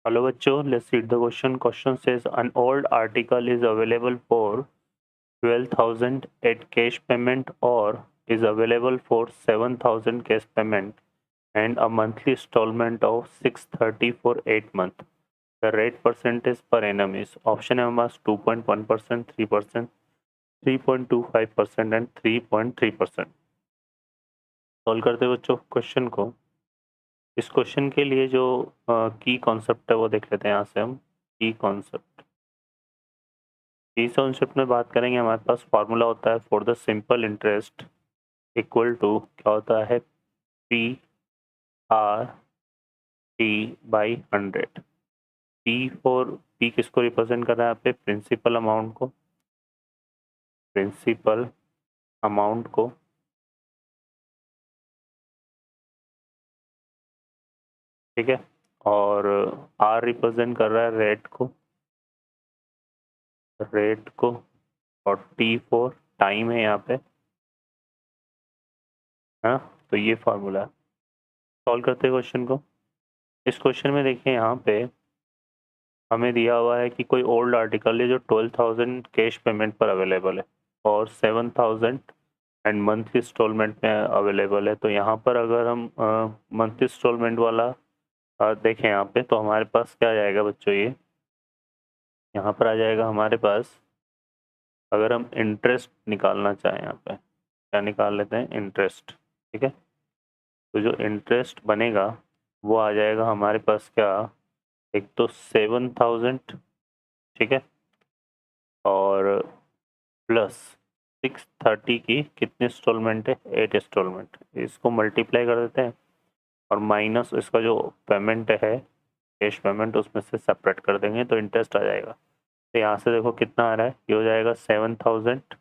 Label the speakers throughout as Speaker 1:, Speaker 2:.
Speaker 1: Hello bachcho, let's read the question. Question says an old article is available for 12,000 at cash payment or is available for 7,000 cash payment and a monthly installment of 630 for 8 months. The rate percentage per annum is option है हमारे 2.1%, 3%, 3.25% and 3.3%. Solve करते हैं बच्चों question को. इस question के लिए जो की कॉन्सेप्ट है वो देख लेते हैं. यहाँ से हम की कॉन्सेप्ट में बात करेंगे. हमारे पास फॉर्मूला होता है for the simple interest equal to क्या होता है पी आर टी बाई 100. पी किसको रिप्रेजेंट कर रहा है यहाँ पे? प्रिंसिपल अमाउंट को ठीक है. और आर रिप्रेजेंट कर रहा है रेट को और टी फोर टाइम है यहाँ पे, है. तो ये फार्मूला है. सॉल्व करते हैं क्वेश्चन को. इस क्वेश्चन में देखिए यहाँ पे हमें दिया हुआ है कि कोई ओल्ड आर्टिकल है जो 12,000 कैश पेमेंट पर अवेलेबल है और 7,000 एंड मंथली इंस्टॉलमेंट में अवेलेबल है. तो यहाँ पर अगर हम मंथली इंस्टॉलमेंट वाला देखें यहाँ पे तो हमारे पास क्या आ जाएगा बच्चों? ये यहाँ पर आ जाएगा हमारे पास. अगर हम इंटरेस्ट निकालना चाहें यहाँ पे क्या निकाल लेते हैं? इंटरेस्ट. ठीक है. तो जो इंटरेस्ट बनेगा वो आ जाएगा हमारे पास क्या? एक तो 7,000 ठीक है और प्लस 630 की कितनी इंस्टॉलमेंट है? 8 इंस्टॉलमेंट. इसको मल्टीप्लाई कर देते हैं और माइनस इसका जो पेमेंट है कैश पेमेंट उसमें से सेपरेट कर देंगे तो इंटरेस्ट आ जाएगा. तो यहाँ से देखो कितना आ रहा है. ये हो जाएगा 7,000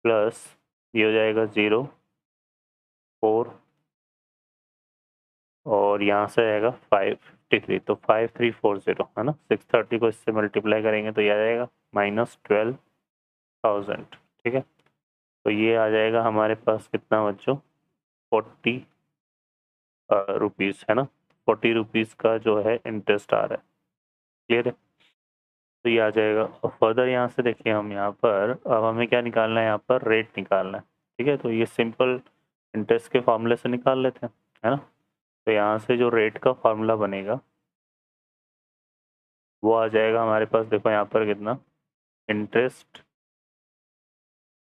Speaker 1: प्लस ये हो जाएगा 0.4 और यहाँ से आएगा 553. तो 5340 है ना. 630 को इससे मल्टीप्लाई करेंगे तो ये आ जाएगा -12,000. ठीक है. तो ये आ जाएगा हमारे पास कितना बच्चों? 40 रुपीज़ है ना. 40 रुपीज़ का जो है इंटरेस्ट आ रहा है. क्लियर है. तो ये आ जाएगा. और फर्दर यहाँ से देखिए हम यहाँ पर अब हमें क्या निकालना है? यहाँ पर रेट निकालना है. ठीक है. तो ये सिंपल इंटरेस्ट के फॉर्मूले से निकाल लेते हैं, है ना. तो यहाँ से जो रेट का फॉर्मूला बनेगा वो आ जाएगा हमारे पास. देखो यहाँ पर कितना? Interest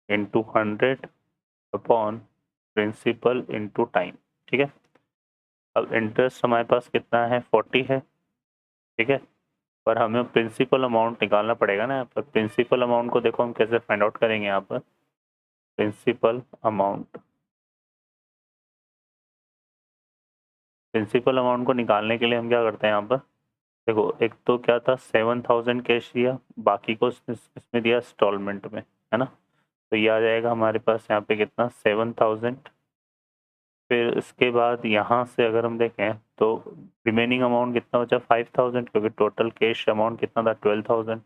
Speaker 1: into 100 upon principal into time. ठीक है. अब इंटरेस्ट हमारे पास कितना है? 40 है. ठीक है. पर हमें प्रिंसिपल अमाउंट निकालना पड़ेगा ना. यहाँ पर प्रिंसिपल अमाउंट को देखो हम कैसे फाइंड आउट करेंगे. यहाँ पर प्रिंसिपल अमाउंट को निकालने के लिए हम क्या करते हैं? यहाँ पर देखो एक तो क्या था 7,000 कैश दिया, बाकी को इसमें दिया इंस्टॉलमेंट में, है ना. तो ये आ जाएगा हमारे पास यहाँ पे कितना? 7,000. फिर इसके बाद यहाँ से अगर हम देखें तो रिमेनिंग अमाउंट कितना बचा? 5,000 क्योंकि टोटल कैश अमाउंट कितना था? 12,000.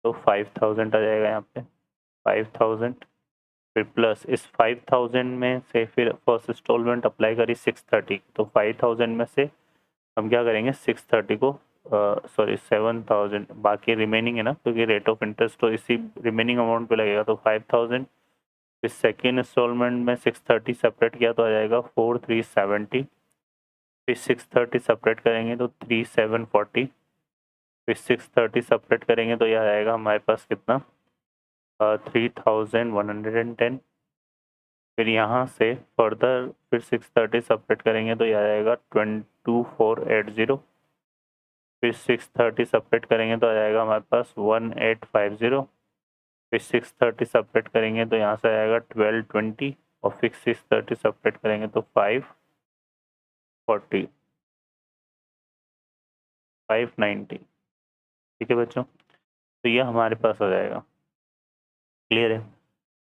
Speaker 1: तो 5,000 आ जाएगा यहाँ पे 5,000. फिर प्लस इस 5,000 में से फिर फर्स्ट इंस्टॉलमेंट अप्लाई करी 630. तो 5,000 में से हम क्या करेंगे? 630 को 7,000 बाकी रिमेनिंग है ना क्योंकि रेट ऑफ इंटरेस्ट तो इसी रिमेनिंग अमाउंट पे लगेगा. तो 5,000 फिर सेकेंड इंस्टॉलमेंट में 630 सेपरेट किया तो आ जाएगा 4,370. फिर 630 सेपरेट करेंगे तो 3,740. फिर 630 सेपरेट करेंगे तो यह आएगा हमारे पास कितना? 3,110. फिर यहाँ से फर्दर फिर 630 सेपरेट करेंगे तो यह आएगा 2480. फिर 630 सेपरेट करेंगे तो आ जाएगा हमारे पास 1850. फिर 630 सेपरेट करेंगे तो यहाँ से आएगा 1220 और फिर 630 सेपरेट करेंगे तो 540 590. ठीक है बच्चों. तो ये हमारे पास आ जाएगा. क्लियर है.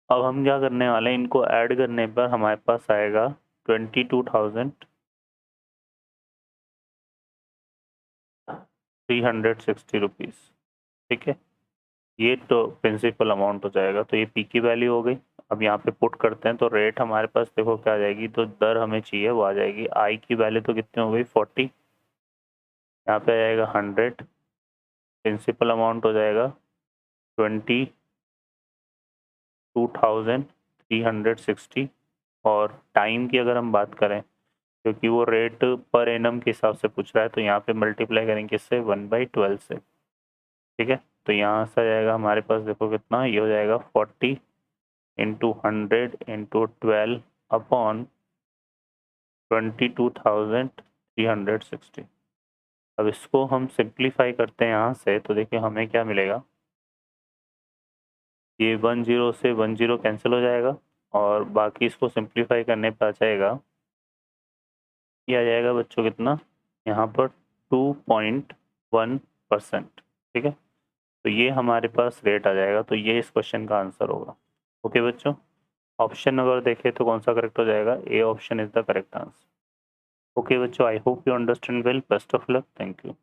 Speaker 1: अब हम क्या करने वाले हैं? इनको ऐड करने पर हमारे पास आएगा 22,360 रुपीज़. ठीक है. ये तो प्रिंसिपल अमाउंट हो जाएगा. तो ये पी की वैल्यू हो गई. अब यहाँ पे पुट करते हैं तो रेट हमारे पास देखो क्या आ जाएगी. तो दर हमें चाहिए वो आ जाएगी. आई की वैल्यू तो कितनी हो गई? 40. यहाँ पे आ जाएगा 100, प्रिंसिपल अमाउंट हो जाएगा 22,360, और टाइम की अगर हम बात करें, क्योंकि वो रेट पर एनम के हिसाब से पूछ रहा है, तो यहाँ पे मल्टीप्लाई करेंगे इससे 1/12 से। ठीक है, तो यहाँ से आ जाएगा हमारे पास, देखो कितना ये हो जाएगा 40 इंटू 100 इंटू 12 अपॉन 22,360। अब इसको हम सिंप्लीफाई करते हैं यहाँ से, तो देखिए हमें क्या मिलेगा, ये 10 से 10 कैंसिल हो जाएगा, और बाकी इसको सिंप्लीफाई करने पर आ जाएगा, ये आ जाएगा बच्चों कितना, यहाँ पर 2.1%। ठीक है, तो ये हमारे पास रेट आ जाएगा, तो ये इस क्वेश्चन का आंसर होगा। ओके बच्चों, ऑप्शन अगर देखें तो कौन सा करेक्ट हो जाएगा, A option is the correct answer. Okay बच्चों, I hope you understand well, best of luck, thank you.